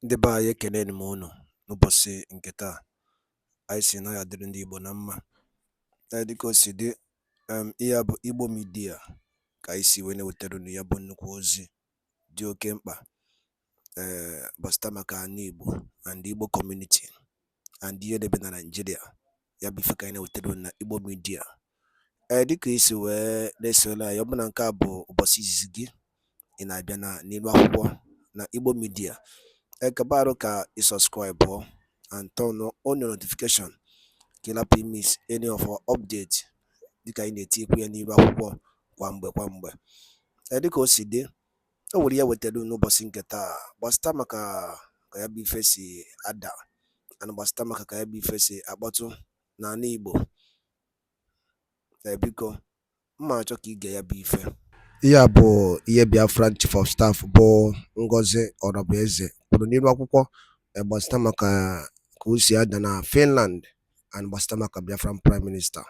Ndị be anyị ekeneni m unu n'ụbọchị nke taa. Anyị si na ya dịrị ndị Igbo na mma. Dịka o si dị, ihe a bụ Igbo Media ka anyị si wee na-ewetara unu ya bụ nnukwu ozi dị oke mkpa gbasata maka ana Igbo and Igbo community and ihe debe na Nigeria. Ya bụ ife ka anyị na-ewetara unu na Igbo Media. Dịka isi wee na-esole anyị, ọ bụ na nke a bụ ụbọchị izizi gị ị na-abịa n'ilu akwụkwọ na Igbo Media, kabaru ka subscribe and turn on your notification ka ị miss any of our updates dịka anyị na-etikwu ya n'ilu akwụkwọ kwa mgbe. Dịka o si dị, o nwere ya wetara n'ụbọchị nke taa gbasata maka ka ya bụ ife si ada and gbasata maka ka ya bụ ife si akpọtụ n'ala Igbo. Biko mma achọ ka ige ya bụ ife. Ihe a bụ ihe Biafran Chief of Staff bụ Ngozi Orabueze kwuru n'ilu akwụkwọ gbasata maka ka o si ada na Finland and gbasata maka Biafran Prime Minister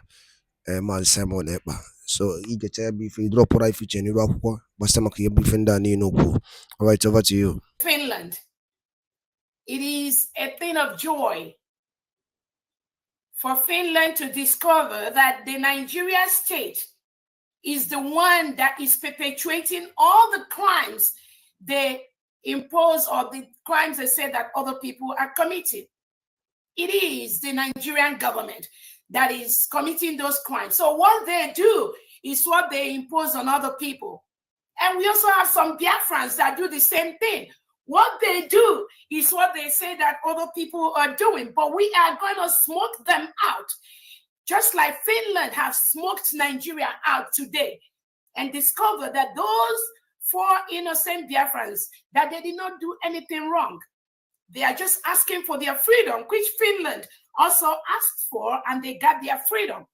Maazị Simon Ekpa. So igecha ya bụ ife idropụra ife iche n'ilu akwụkwọ gbasata maka ya bụ ife ndị a niile okwu. All right, over to you. Finland. It is a thing of joy for Finland to discover that the Nigeria state is the one that is perpetuating all the crimes they impose or the crimes they say that other people are committing. It is the Nigerian government that is committing those crimes. So what they do is what they impose on other people. And we also have some Biafrans that do the same thing. What they do is what they say that other people are doing, but we are going to smoke them out. Just like Finland has smoked Nigeria out today and discovered that those 4 innocent Biafrans, that they did not do anything wrong. They are just asking for their freedom, which Finland also asked for, and they got their freedom.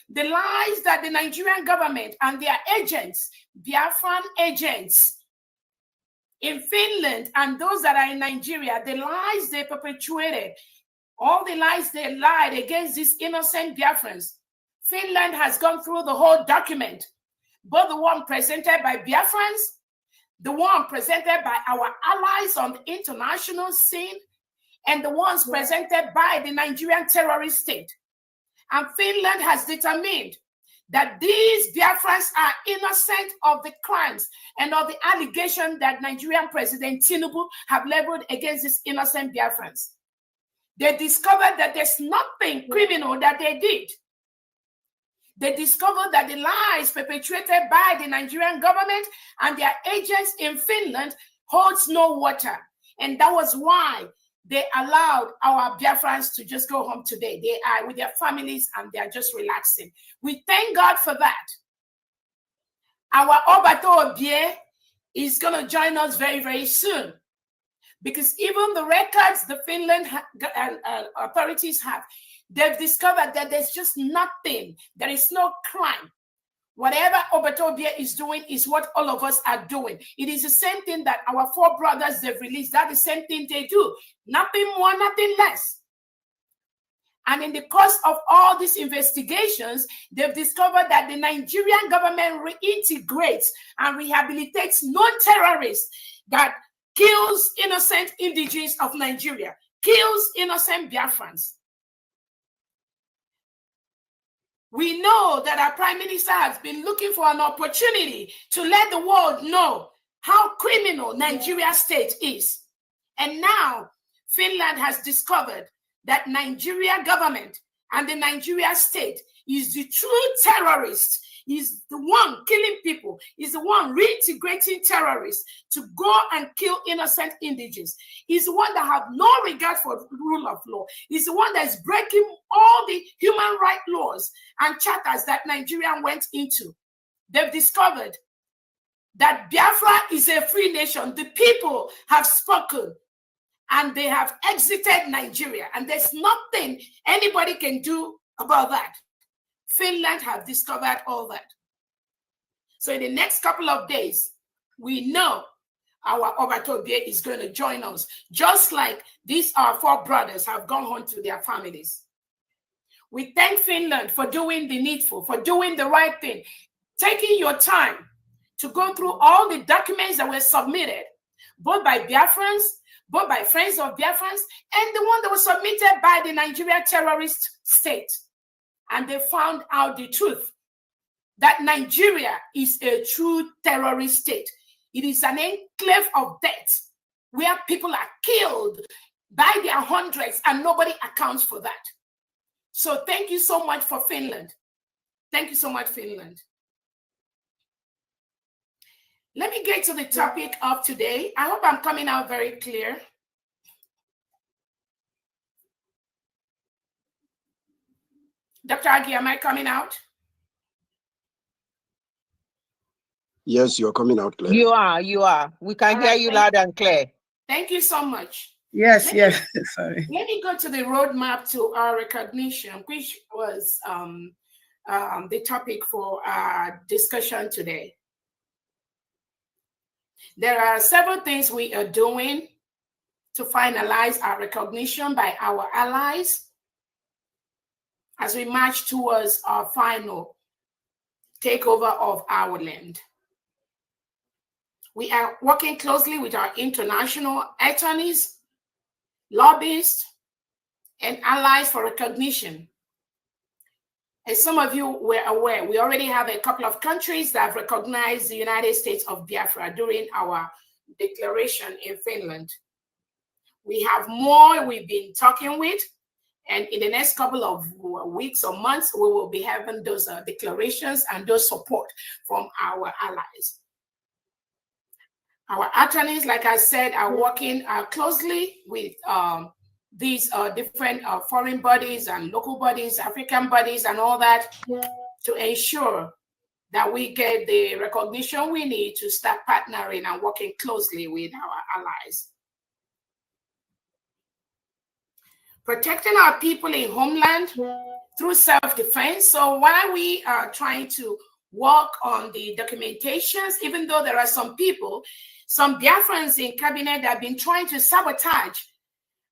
The lies that the Nigerian government and their agents, Biafran agents in Finland and those that are in Nigeria, the lies they perpetuated, all the lies they lied against these innocent Biafrans. Finland has gone through the whole document, both the one presented by Biafrans, the one presented by our allies on the international scene, and the ones presented by the Nigerian terrorist state. And Finland has determined that these Biafrans are innocent of the crimes and of the allegation that Nigerian President Tinubu have leveled against these innocent Biafrans. They discovered that there's nothing criminal that they did. They discovered that the lies perpetrated by the Nigerian government and their agents in Finland holds no water. And that was why they allowed our Biafrans to just go home today. They are with their families and they are just relaxing. We thank God for that. Our Ebuka Obi is going to join us very, very soon. Because even the records the Finland authorities have, they've discovered that there's just nothing. There is no crime. Whatever Ebuka Obi is doing is what all of us are doing. It is the same thing that our 4 brothers they've released. That's the same thing they do. Nothing more, nothing less. And in the course of all these investigations, they've discovered that the Nigerian government reintegrates and rehabilitates non-terrorists that kills innocent indigenes of Nigeria, kills innocent Biafrans. We know that our Prime Minister has been looking for an opportunity to let the world know how criminal Nigeria state is. And now Finland has discovered that Nigeria government and the Nigeria state is the true terrorist, is the one killing people, is the one reintegrating terrorists to go and kill innocent indigenes. He's the one that have no regard for the rule of law. He's the one that is breaking all the human rights laws and charters that Nigeria went into. They've discovered that Biafra is a free nation. The people have spoken and they have exited Nigeria, and there's nothing anybody can do about that. Finland have discovered all that. So in the next couple of days, we know our Ebuka Obi is going to join us, just like these our 4 brothers have gone home to their families. We thank Finland for doing the needful, for doing the right thing, taking your time to go through all the documents that were submitted, both by Biafrans, both by Friends of Biafrans and the one that was submitted by the Nigeria terrorist state. And they found out the truth, that Nigeria is a true terrorist state. It is an enclave of death where people are killed by their hundreds and nobody accounts for that. So thank you so much for Finland. Thank you so much, Finland. Let me get to the topic of today. I hope I'm coming out very clear. Dr. Agi, am I coming out? Yes, you're coming out clear. You are. We can hear you loud and clear. Thank you so much. Yes. Sorry. Let me go to the roadmap to our recognition, which was the topic for our discussion today. There are several things we are doing to finalize our recognition by our allies as we march towards our final takeover of our land. We are working closely with our international attorneys, lobbyists, and allies for recognition. As some of you were aware, we already have a couple of countries that have recognized the United States of Biafra during our declaration in Finland. We have more we've been talking with, and in the next couple of weeks or months, we will be having those declarations and those support from our allies. Our attorneys, like I said, are working closely with these different foreign bodies and local bodies, African bodies, and all that to ensure that we get the recognition we need to start partnering and working closely with our allies. Protecting our people in homeland through self-defense. So while we are trying to work on the documentations, even though there are some people, some Biafrans in cabinet that have been trying to sabotage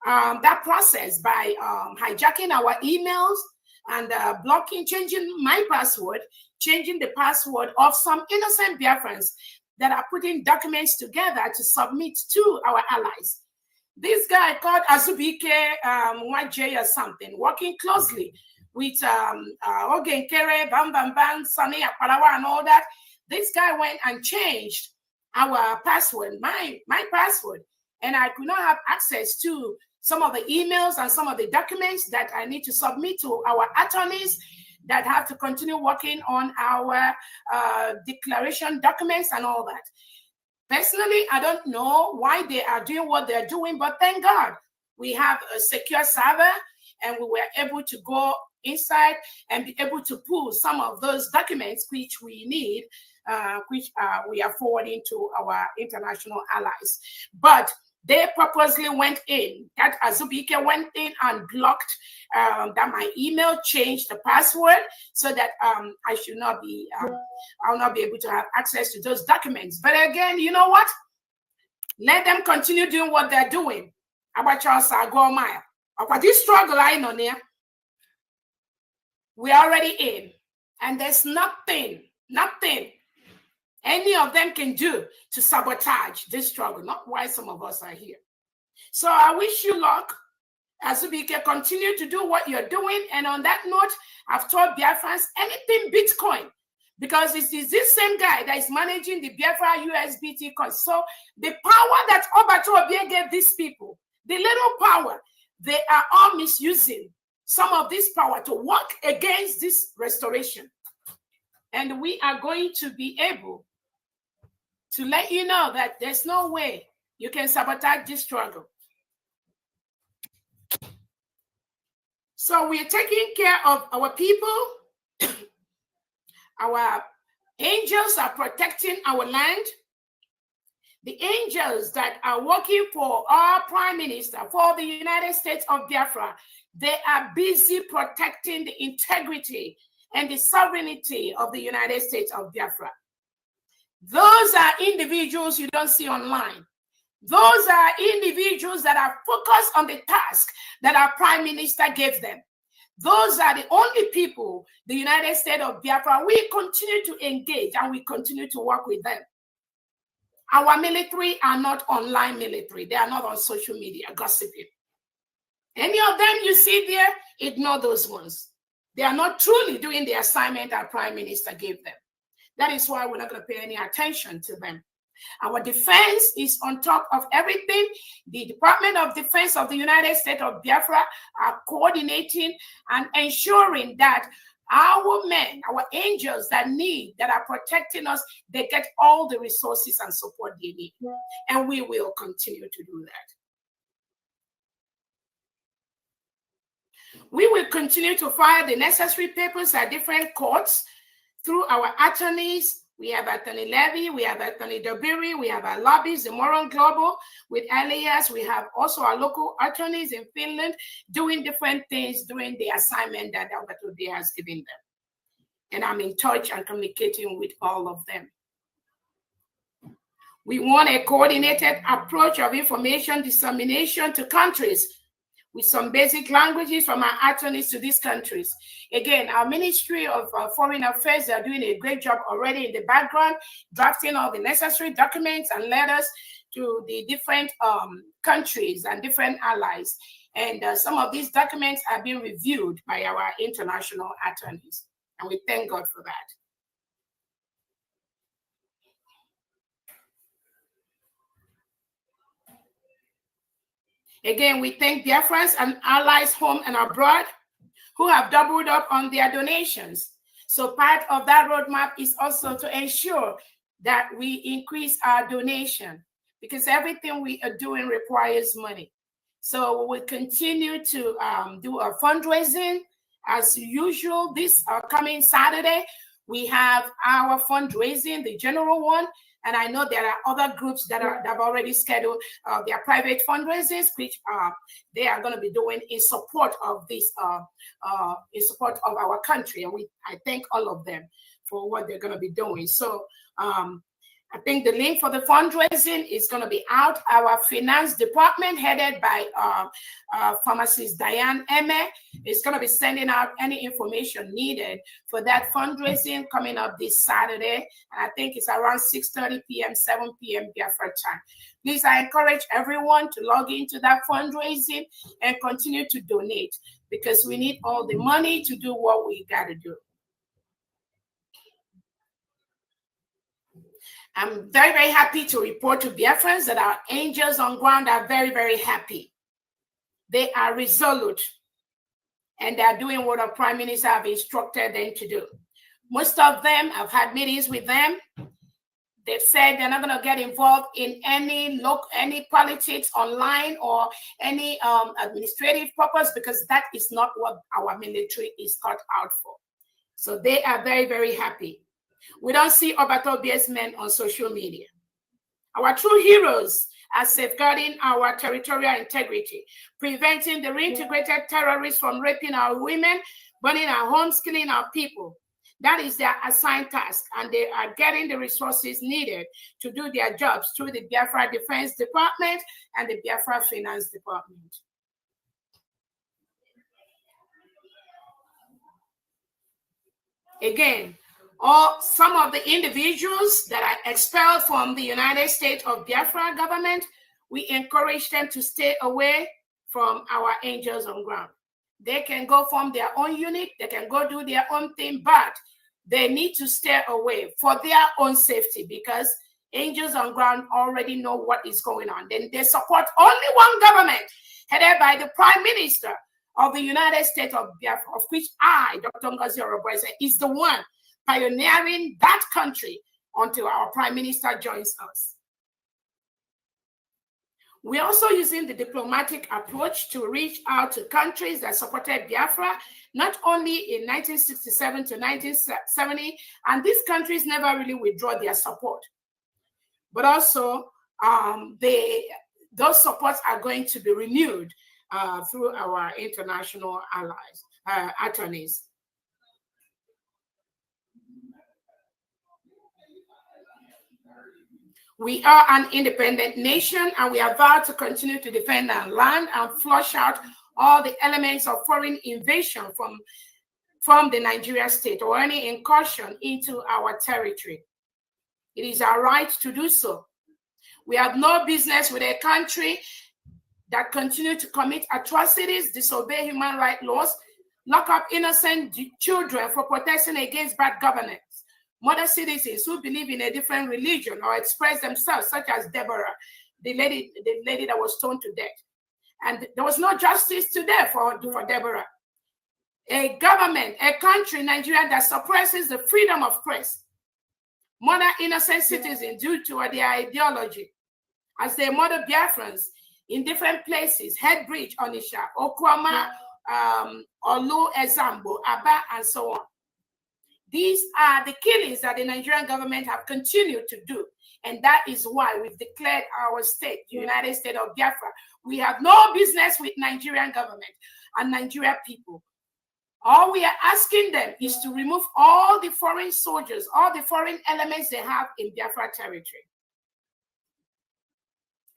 that process by hijacking our emails and blocking, changing my password, changing the password of some innocent Biafrans that are putting documents together to submit to our allies. This guy called Azubike Mwajay or something, working closely with Ogenkere, Bam Bam Bam, Sani Aparawa and all that. This guy went and changed our password, my password, and I could not have access to some of the emails and some of the documents that I need to submit to our attorneys that have to continue working on our declaration documents and all that. Personally, I don't know why they are doing what they're doing, but thank God we have a secure server and we were able to go inside and be able to pull some of those documents which we need, which we are forwarding to our international allies. But they purposely went in, that Azubike went in and blocked that my email, changed the password so that I should not be, I'll not be able to have access to those documents. But again, you know what? Let them continue doing what they're doing. About Charles Agomaya. About this struggle I know there, we're already in. And there's nothing any of them can do to sabotage this struggle, not why some of us are here. So I wish you luck as we can continue to do what you're doing. And on that note, I've told Biafrans anything Bitcoin, because it is this same guy that is managing the Biafra USBT coin. So the power that Obato Obie gave these people, the little power, they are all misusing some of this power to work against this restoration. And we are going to be able to let you know that there's no way you can sabotage this struggle. So we are taking care of our people. Our angels are protecting our land. The angels that are working for our prime minister, for the United States of Biafra, they are busy protecting the integrity and the sovereignty of the United States of Biafra. Those are individuals you don't see online. Those are individuals that are focused on the task that our prime minister gave them. Those are the only people, the United States of Biafra, we continue to engage and we continue to work with them. Our military are not online military. They are not on social media gossiping. Any of them you see there, ignore those ones. They are not truly doing the assignment our Prime Minister gave them. That is why we're not going to pay any attention to them. Our defense is on top of everything. The Department of Defense of the United States of Biafra are coordinating and ensuring that our men, our angels that are protecting us, they get all the resources and support they need. And we will continue to do that. We will continue to file the necessary papers at different courts through our attorneys. We have Attorney Levy, we have Attorney Dobiri, we have our lobbyists, the Moron Global with Elias. We have also our local attorneys in Finland doing different things, doing the assignment that Ebuka Obi has given them. And I'm in touch and communicating with all of them. We want a coordinated approach of information dissemination to countries with some basic languages from our attorneys to these countries. Again, our Ministry of Foreign Affairs are doing a great job already in the background, drafting all the necessary documents and letters to the different countries and different allies. And some of these documents are being reviewed by our international attorneys. And we thank God for that. Again, we thank Biafrans and allies home and abroad who have doubled up on their donations. So part of that roadmap is also to ensure that we increase our donation, because everything we are doing requires money. So we will continue to do a fundraising as usual. This coming Saturday, we have our fundraising, the general one. And I know there are other groups that have already scheduled their private fundraisers, which they are going to be doing in support of this, in support of our country. And I thank all of them for what they're going to be doing. So I think the link for the fundraising is going to be out. Our finance department, headed by pharmacist Diane Eme, is going to be sending out any information needed for that fundraising coming up this Saturday. And I think it's around 6:30 p.m., 7 p.m. Biafra time. Please, I encourage everyone to log into that fundraising and continue to donate, because we need all the money to do what we got to do. I'm very, very happy to report to Biafrans that our angels on ground are very, very happy. They are resolute, and they are doing what our Prime Minister have instructed them to do. Most of them, I've had meetings with them. They've said they're not going to get involved in any politics online or any administrative purpose, because that is not what our military is cut out for. So they are very, very happy. We don't see Ebuka Obi's men on social media. Our true heroes are safeguarding our territorial integrity, preventing the reintegrated terrorists from raping our women, burning our homes, killing our people. That is their assigned task, and they are getting the resources needed to do their jobs through the Biafra Defense Department and the Biafra Finance Department. Again, some of the individuals that are expelled from the United States of Biafra government, we encourage them to stay away from our angels on ground. They can go form their own unit, they can go do their own thing, but they need to stay away for their own safety, because angels on ground already know what is going on. Then they support only one government, headed by the Prime Minister of the United States of Biafra, of which I, Dr. Ngozi Oroboeze, is the one pioneering that country until our Prime Minister joins us. We're also using the diplomatic approach to reach out to countries that supported Biafra, not only in 1967 to 1970, and these countries never really withdraw their support, but also those supports are going to be renewed through our international allies, attorneys. We are an independent nation, and we are vowed to continue to defend our land and flush out all the elements of foreign invasion from the Nigeria state or any incursion into our territory. It is our right to do so. We have no business with a country that continue to commit atrocities, disobey human rights laws, lock up innocent children for protesting against bad governance. Mother citizens who believe in a different religion or express themselves, such as Deborah, the lady that was stoned to death. And there was no justice today for Deborah. A government, a country, Nigeria, that suppresses the freedom of press, murder innocent citizens due to their ideology, as they murder Biafrans in different places, Headbridge, Onisha, Okwama, Olu, Ezambo, Aba, and so on. These are the killings that the Nigerian government have continued to do. And that is why we've declared our state, the United States of Biafra. We have no business with Nigerian government and Nigerian people. All we are asking them is to remove all the foreign soldiers, all the foreign elements they have in Biafra territory.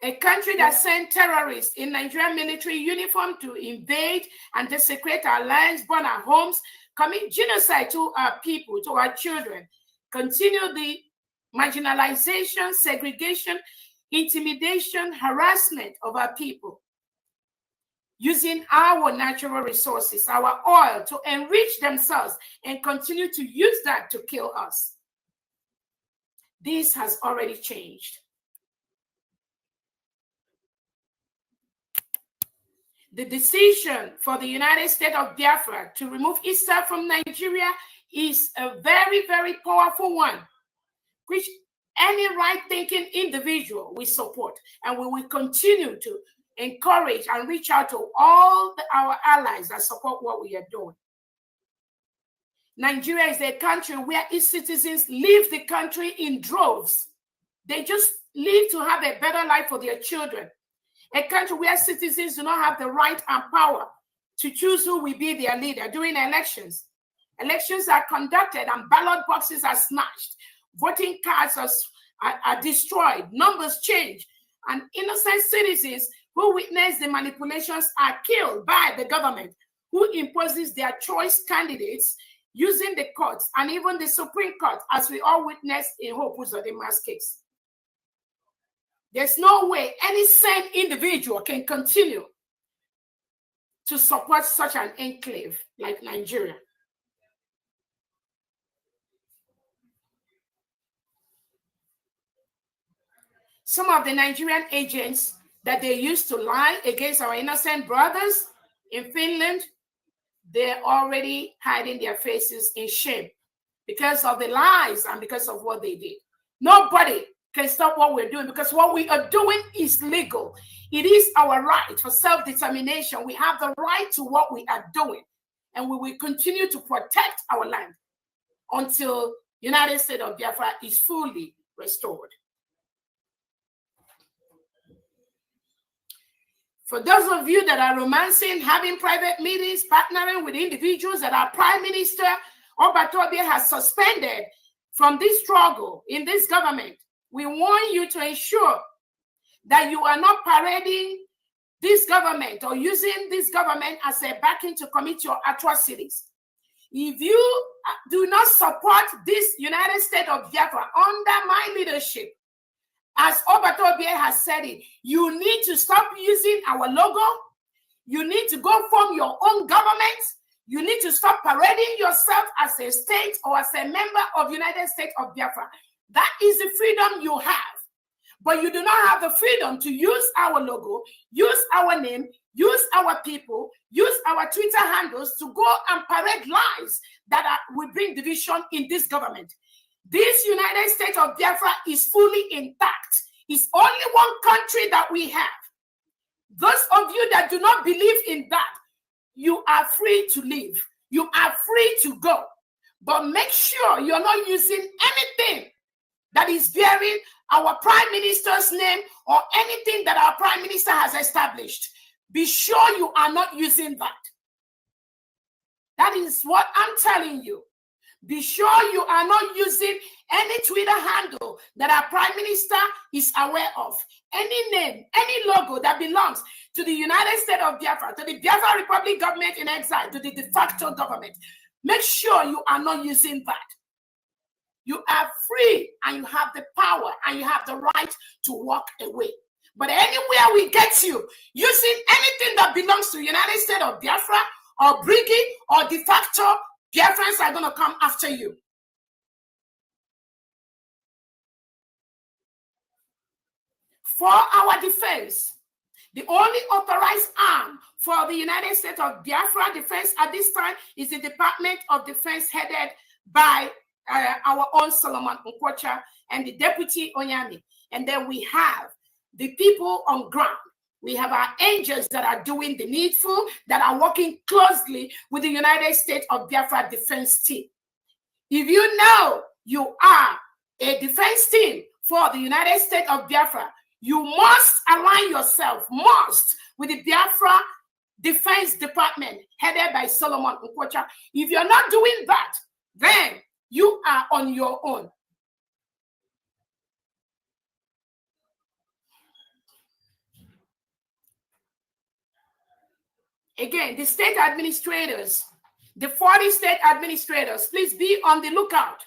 A country that sent terrorists in Nigerian military uniform to invade and desecrate our lands, burn our homes, commit genocide to our people, to our children, continue the marginalization, segregation, intimidation, harassment of our people, using our natural resources, our oil, to enrich themselves and continue to use that to kill us. This has already changed. The decision for the United States of Biafra to remove itself from Nigeria is a very, very powerful one, which any right-thinking individual will support, and we will continue to encourage and reach out to all our allies that support what we are doing. Nigeria is a country where its citizens leave the country in droves. They just leave to have a better life for their children. A country where citizens do not have the right and power to choose who will be their leader during elections. Elections are conducted and ballot boxes are snatched. Voting cards are destroyed. Numbers change. And innocent citizens who witness the manipulations are killed by the government, who imposes their choice candidates using the courts and even the Supreme Court, as we all witnessed in Hope Uzodima's case. There's no way any sane individual can continue to support such an enclave like Nigeria. Some of the Nigerian agents that they used to lie against our innocent brothers in Finland, they're already hiding their faces in shame because of the lies and because of what they did. Nobody can stop what we're doing, because what we are doing is legal. It is our right for self-determination. We have the right to what we are doing, and we will continue to protect our land until United States of Biafra is fully restored. For those of you that are romancing, having private meetings, partnering with individuals that our Prime Minister Obi Obi has suspended from this struggle in this government, we want you to ensure that you are not parading this government or using this government as a backing to commit your atrocities. If you do not support this United States of Biafra under my leadership, as Obi Obi has said it, you need to stop using our logo. You need to go form your own government. You need to stop parading yourself as a state or as a member of United States of Biafra. That is the freedom you have. But you do not have the freedom to use our logo, use our name, use our people, use our Twitter handles to go and parade lies that will bring division in this government. This United States of Biafra is fully intact. It's only one country that we have. Those of you that do not believe in that, you are free to leave. You are free to go. But make sure you're not using anything that is bearing our Prime Minister's name or anything that our Prime Minister has established. Be sure you are not using that. That is what I'm telling you. Be sure you are not using any Twitter handle that our Prime Minister is aware of. Any name, any logo that belongs to the United States of Biafra, to the Biafra Republic government in exile, to the de facto government. Make sure you are not using that. You are free and you have the power and you have the right to walk away. But anywhere we get you, using anything that belongs to the United States of Biafra or Brigade or de facto, Biafrans are going to come after you. For our defense, the only authorized arm for the United States of Biafra defense at this time is the Department of Defense headed by our own Solomon Nkwocha and the Deputy Onyami. And then we have the people on ground. We have our angels that are doing the needful, that are working closely with the United States of Biafra defense team. If you know you are a defense team for the United States of Biafra, you must align yourself, with the Biafra Defense Department headed by Solomon Nkwocha. If you're not doing that, then you are on your own. Again, the state administrators, the 40 state administrators, please be on the lookout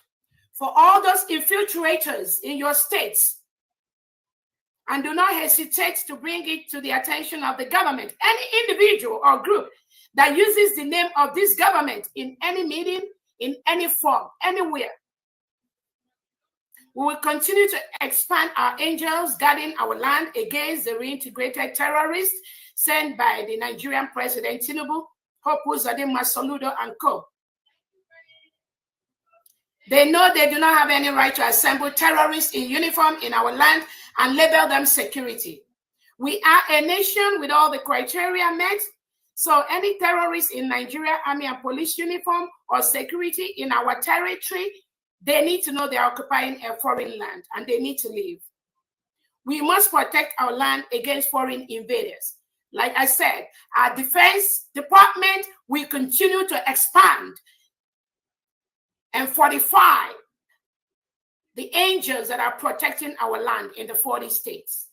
for all those infiltrators in your states. And do not hesitate to bring it to the attention of the government. Any individual or group that uses the name of this government in any meeting, in any form, anywhere. We will continue to expand our angels guarding our land against the reintegrated terrorists sent by the Nigerian President Tinubu, Hope Uzodinma Soludo, and co. They know they do not have any right to assemble terrorists in uniform in our land and label them security. We are a nation with all the criteria met. So any terrorist in Nigeria Army and Police uniform or security in our territory, they need to know they are occupying a foreign land and they need to leave. We must protect our land against foreign invaders. Like I said, our defense department will continue to expand and fortify the angels that are protecting our land in the 40 states.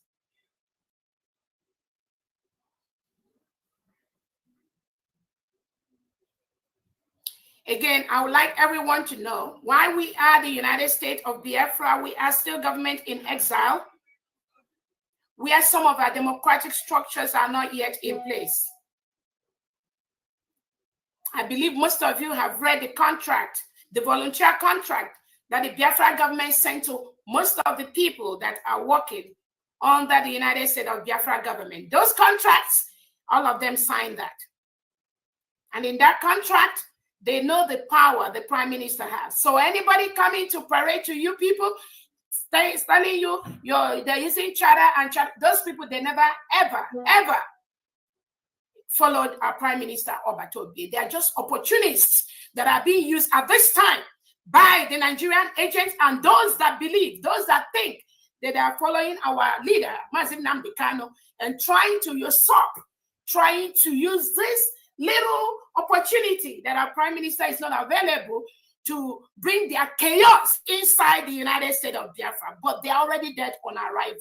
Again, I would like everyone to know why we are the United States of Biafra. We are still government in exile, where some of our democratic structures are not yet in place. I believe most of you have read the contract, the volunteer contract that the Biafra government sent to most of the people that are working under the United States of Biafra government. Those contracts, all of them signed that. And in that contract, they know the power the prime minister has. So anybody coming to parade to you people, telling you they're using charter and charter, those people, they never, ever followed our prime minister Obatobi. They are just opportunists that are being used at this time by the Nigerian agents and those that believe, those that think that they are following our leader, nnamdi Kanu, and trying to usurp, trying to use this little opportunity that our prime minister is not available to bring their chaos inside the United States of Biafra, but they're already dead on arrival.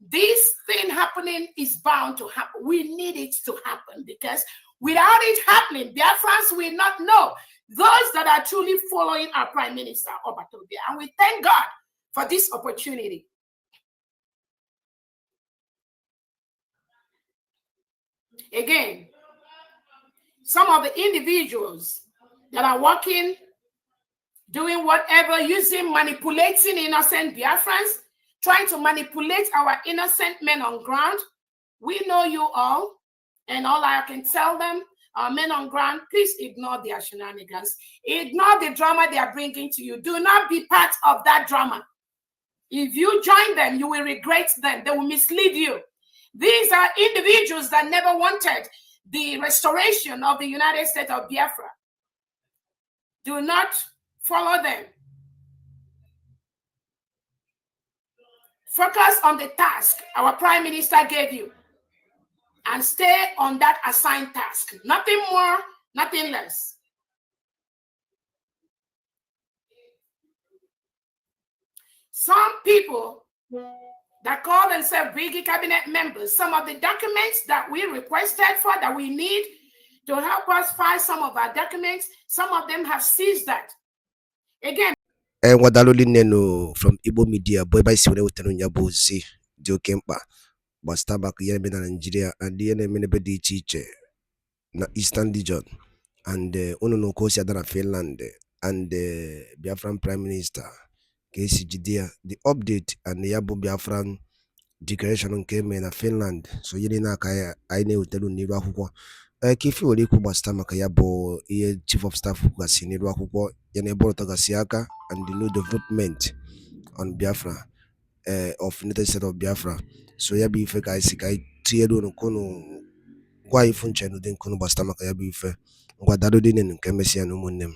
This thing happening is bound to happen. We need it to happen because without it happening, Biafrans will not know those that are truly following our Prime Minister, Obatobi. And we thank God for this opportunity. Again, some of the individuals that are working, doing whatever, manipulating innocent Biafrans, trying to manipulate our innocent men on ground. We know you all, and all I can tell them, our men on ground, please ignore their shenanigans. Ignore the drama they are bringing to you. Do not be part of that drama. If you join them, you will regret them. They will mislead you. These are individuals that never wanted the restoration of the United States of Biafra. Do not follow them. Focus on the task our Prime Minister gave you and stay on that assigned task. Nothing more, nothing less. Some people that call themselves Brigade Cabinet members, some of the documents that we requested for, that we need to help us file some of our documents, some of them have seized that. Again, Wadaloli neno from Igbo media, boy by Sine Wutanunya Z, Jokempa, Bastabak Yemen and Nigeria, and the Yemen teacher na Eastern region, and Uno Kosia than Finland, and the Biafran Prime Minister, Casey Judea, the update and the Yabo Biafran declaration came in Finland, so Yelina Kaya, I know Telu Niwa. Kifi waliku Bastamaka Yabo, Chief of Staff Gasi Niwa, Yanebo Tagasiaka, and the new development on Biafra, of United States of Biafra. So yabi ife ka isi ka tiedo no kono gwa ifu nche no den kono Bastamaka yabi ife ngwa dado dine nke mesia no munnem.